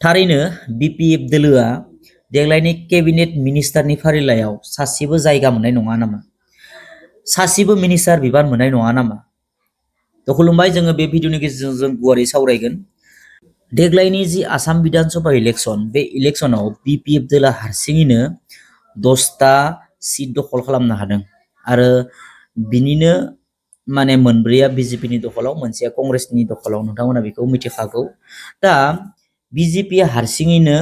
थारैनो बिपिएफ दोलोआ देग्लायनि केबिनेट मिनिस्टारनि फारिलाइयाव सासेबो जायगा मोननाय नङा नामा? सासेबो मिनिस्टार बिबान मोननाय नङा नामा? तो खुलुमबाय, जोङो बे भिडिअनि गेजेरजों जों गुवारै सावरायगोन। देग्लायनि जि आसाम विधानसभा इलेक्शन, बे इलेक्शनाव बिपिएफ दोला हारसिङैनो 10टा सिट दखल खालामनो हादों आरो बिनिनो माने मोनब्रैया बिजेपिनि दखलाव, मोनसेया कंग्रेसनि दखलाव। नोंथांमोना बेखौ मिथिखागौ। दा बिजेपिया हारसिङैनो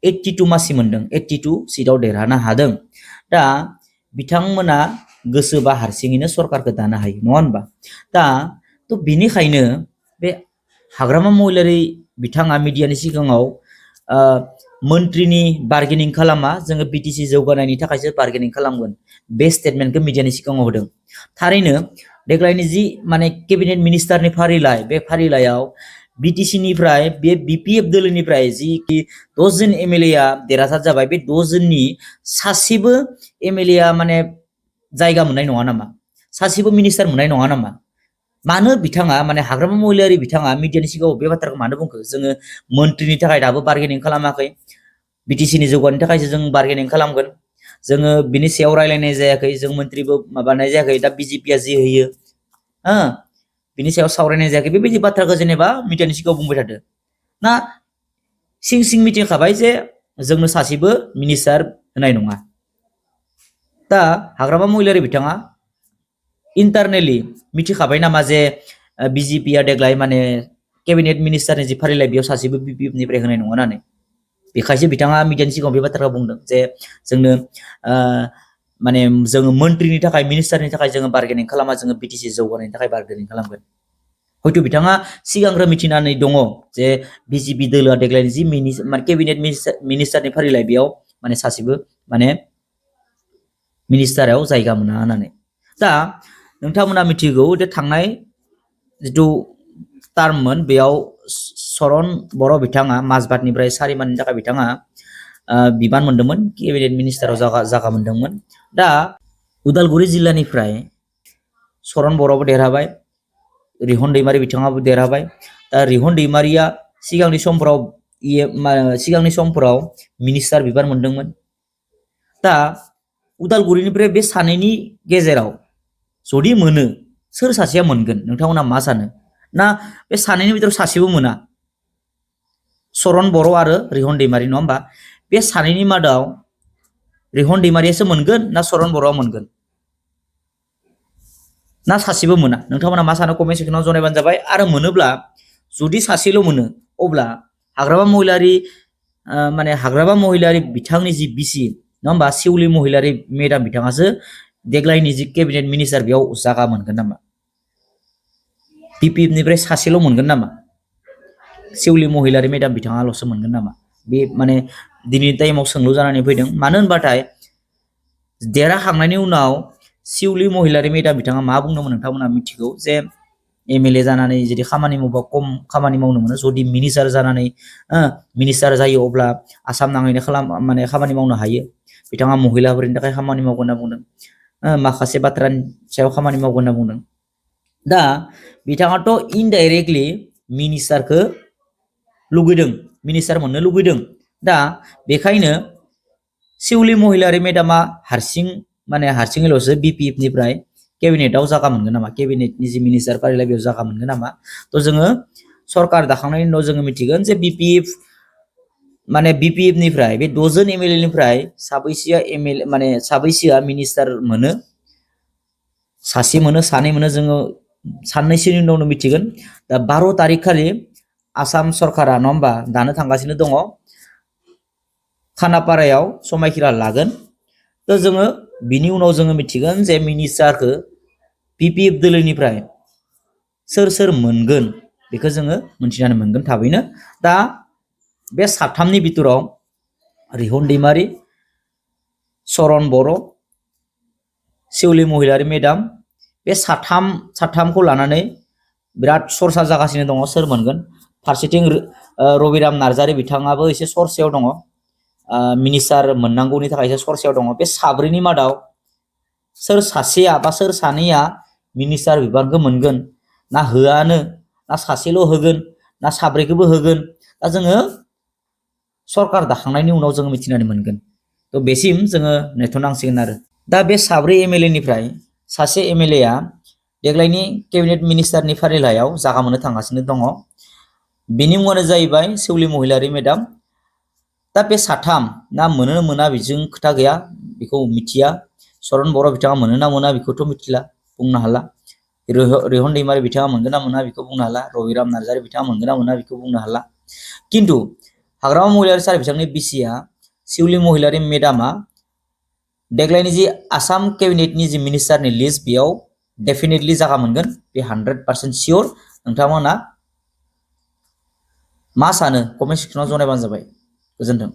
82 मासि मोनदों, 82 सिटआव देरहानो हादों। दा बिथांमोना गोसोबा हारसिङैनो सरकारखौ दानो हायो, नङा होनबा? दा तो बेनिखायनो बे हाग्रामा महिलारि बिथाङा मिडियानि सिगाङाव मन्त्रिनि बार्गेनिं खालामा, जोङो बिटिसि जौगानायनि थाखायसो बार्गेनिं खालामगोन, बे स्टेटमेन्टखौ मिडियानि सिगाङाव होदों। थारैनो देग्लायनि जि माने केबिनेट मिनिस्टारनि फारिलाइ, बे फारिलाइयाव बिटिसिनिफ्राय बे बिपिएफ दोलोनिफ्राय जि 10 जन एमएलएआ देरहासार जाबाय, बे 10 जननि सासेबो एमएलएआ माने जायगा मोननाय नङा नामा? सासेबो मिनिस्टार मोननाय नङा नामा? मानो बिथाङा माने हाग्रामा महिलारि बिथाङा मिडियानि सिगाङाव बे बाथ्राखौ मानो बुंखो? जोङो मन्त्रिनि थाखाय दाबो बार्गेनिं खालामाखै, बिटिसिनि जौगानायनि थाखायसो जों बार्गेनिं खालामगोन, जोङो बिनि सायाव रायलायनाय जायाखै, जों मन्त्रिबो माबानाय जायाखै। दा बिजेपिया जि होयो बिनि सायाव सावरायनाय जायाखै, बेबायदि बाथ्राखौ जेनेबा मिडियानि सिगाङाव बुंबाय थादो ना? सिं सिं मिथिखाबाय जे जोंनो सासेबो मिनिस्टार होनाय नङा। दा हाग्रामा महिलारि बिथाङा इन्टारनेलि मिथिखाबाय नामा जे बिजेपिया देग्लाय माने केबिनेट मिनिस्टारनि जि फारिलाइ बेयाव सासेबो बिपिएफनिफ्राय होनाय नङा होननानै? बेखायसो बिथाङा मिडियानि सिगाङाव बे बाथ्राखौ बुंदों जे जोंनो माने जोङो मन्त्रिनि थाखाय, मिनिस्टारनि थाखाय जोङो बार्गेनिं खालामा, जोङो बिटिसि जौगानायनि थाखाय बार्गेनिं खालामगोन। हयथ' बिथाङा सिगांग्रो मिथिनानै दङ जे बिजेपि दोलोआ देग्लायनि जि केबिनेट मिनिस्टारनि फारिलाइ बेयाव माने सासेबो माने मिनिस्टाराव जायगा मोना होननानै। दा नोंथांमोना मिथिगौ जे थांनाय जिथु टार्ममोन बेयाव चरण बर' बिथाङा माजबाटनिफ्राय सारिमाननि थाखाय बिथाङा बिबान मोनदोंमोन, केबिनेट मिनिस्टाराव जागा मोनदोंमोन। दा उदालगुरि जिल्लानिफ्राय चरण बर'बो देरहाबाय, रिहन दैमारि बिथाङाबो देरहाबाय। दा रिहन दैमारिया सिगांनि समफोराव मिनिस्टार बिबान मोनदोंमोन। दा उदालगुरिनिफ्राय बे सानैनि गेजेराव जुदि मोनो, सोर सासेया मोनगोन नोंथांमोना मा सानो? ना बे सानैनि बिथोराव सासेबो मोना? चरण बर' आरो रिहन दैमारि, नङा होमबा? बे सानैनि मादाव रिहन दैमारियासो मोनगोन ना चरण बर'आ मोनगोन? ना सासेबो मोना? नोंथांमोना मा सानो कमेन्ट सेक्सनाव जनायबानो जाबाय। आरो मोनोब्ला जुदि सासेल' मोनो, अब्ला हाग्रामा महिलारि बिथांनि जि बिसि, नङा होमबा, शिउली महिलारि मेडाम बिथाङासो देग्लायनि जि केबिनेट मिनिस्टार बेयाव जागा मोनगोन नामा? बिपिएफनिफ्राय सासेल' मोनगोन नामा? शिउली महिलारि मेडाम बिथाङाल'सो मोनगोन नामा? बे माने दिनैनि टाइमाव सोंलु जानानै फैदों। मानो होनबाथाय देरहाखांनायनि उनाव शिउली महिलारि मेडाम बिथाङा मा बुंदोंमोन नोंथांमोना मिथिगौ जे एमएलए जानानै जुदि खामानि मावबा खम खामानि मावनो मोनो, जुदि मिनिस्टार जानानै मिनिस्टार जायो अब्ला आसाम नाङैनो खामानि मावनो हायो। बिथाङा महिलाफोरनि थाखाय खामानि मावगोन होनना बुंदों, माखासे बाथ्रानि सायाव खामानि मावगोन होनना बुंदों। दा बिथाङाथ' इनडाइरेक्टलि मिनिस्टारखौ लुगैदों, मिनिस्टार मोननो लुगैदों। दा बेखायनो शिउली महिलारि मेडामा हारसिङैल'सो बिपिएफनिफ्राय केबिनेटआव जागा मोनगोन नामा? केबिनेटनि जि मिनिस्टार फारिलाइ बेयाव जागा मोनगोन नामा? तो जोङो सरकार दाखांनायनि उनाव जोङो मिथिगोन जे बिपिएफनिफ्राय बे 10 जन एमएलएनिफ्राय साबैसेया मिनिस्टार मोनो, सासे मोनो, सानै मोनो, जोङो साननैसोनि उनावनो मिथिगोन। दा 12 तारिख खालि आसाम सरकारा, नङा होमबा, दानो थांगासिनो दङ, खानापारायाव समायखिरा लागोन। तो जोङो बिनि उनाव जोङो मिथिगोन जे मिनिस्टारखौ बिपिएफ दोलोनिफ्राय सोर मोनगोन, बेखौ जोङो मिथिनानै मोनगोन थाबैनो। दा बे साथामनि बिथोराव रिहन दैमारि, चरण बर', शिउली महिलारि मेडाम, बे साथामखौ लानानै बिराद सरसा जागासिनो दङ सोर मोनगोन। फारसेथिं रबिराम नार्जारि बिथाङाबो एसे सरसायाव दङ, मिनिस्टार मोननांगौनि थाखाय एसे सरसायाव दङ। बे साब्रैनि मादाव सोर सासेया बा सोर सानैया मिनिस्टार बिबानखौ मोनगोन, ना होआनो, ना सासेल' होगोन, ना साब्रैखौबो होगोन? दा जोङो सरकार दाखांनायनि उनाव जों मिथिनानै मोनगोन तो बेसिम जोङो नेथ'नांसिगोन आरो दा बे साब्रै एमएलए निफ्राय सासे एमएलए आ देग्लायनि केबिनेट मिनिस्टारनि फारिलाइयाव जागा मोननो थांगासिनो दङ बेनि मुङानो जाहैबाय सेउलि महिलारी मेडाम दा बे साथाम ना मोनो मोना बेजों खोथा गैया बेखौ मिथिया सरन बर' बिथाङा मोनो ना मोना बेखौथ' मिथिला बुंनो हाला रेहन दैमारी बिथाङा मोनगोन ना मोना बेखौ बुंनो हाला रबिराम नार्जारी बिथाङा मोनगोन ना मोना बेखौ बुंनो हाला किन्तु हाग्रामा महिलारी सार बिथांनि बिसिया सेउलि महिलारी मेडामा देग्लायनि जि आसाम केबिनेटनि जि मिनिस्टारनि लिस्ट बेयाव डेफिनेटलि जागा मोनगोन बे 100% सियर नोंथांमोना मा सानो कमेन्ट सेक्सनाव जनायबानो जाबाय गोजोन्थों।